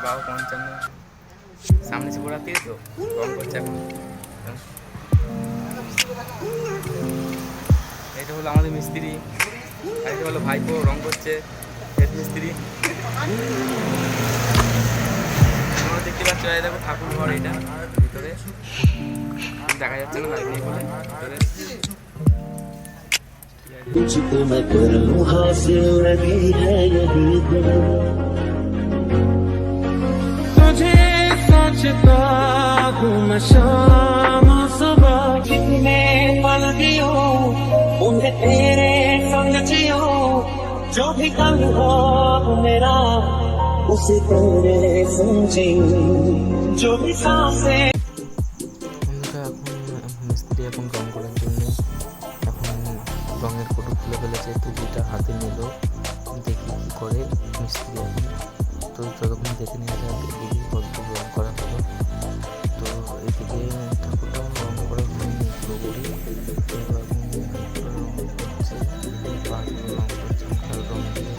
বাবা 55 সামনে সে ঘোরার দিয়ে তো রং করছে এখন। এটা হলো আমাদের মিস্ত্রি, আর এটা হলো ভাইপো রং করছে, হেড মিস্ত্রি। তোমরা দেখতে পাচ্ছ, এই দেখো ঠাকুর ঘর, এটা ভিতরে দেখা যাচ্ছে না লাইট নেই বলে ভিতরে। तुझको मैं कर लूं हासिल लगी है यही दिल तुझे सोचता हूँ मैं शाम सुबह जितने पल दियो उन्हें तेरे संग जियो जो भी कल हो मेरा उसे तेरे समझी जो भी सांसें। এখন মিস্ত্রি এখন রং করার জন্য এখন রঙের ফটো খুলে ফেলেছে, টুপিটা হাতে নিল, দেখি কী করে মিস্ত্রি এখন। তো যতক্ষণ দেখে নিয়ে যাক এদিকে কত রং করা হলো। তো এদিকে ঠাকুরটা রং করা হয়নি পুরোপুরি, তো এখন রং করছে, বাকিগুলো রং করছে, কালো রং দিয়ে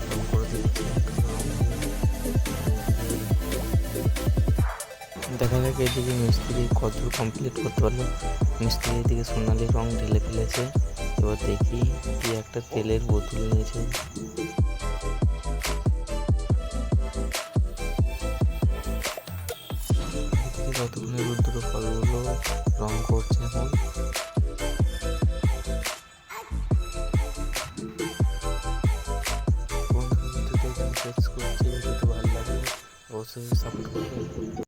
রং করে দিচ্ছে। দেখা যাক এদিকে মিস্ত্রি কত কমপ্লিট করতে পারলো। মিস্ত্রি এদিকে সোনালি রং ঢেলে ফেলেছে। এবার দেখি কি একটা তেলের বোতল নিয়েছে, কতগুলো রুদ্র ফলগুলো রং করছে এখন। বন্ধুরা ভিডিওটা এখানে শেষ করছি, যদি ভালো লাগে অবশ্যই সাপোর্ট করবেন।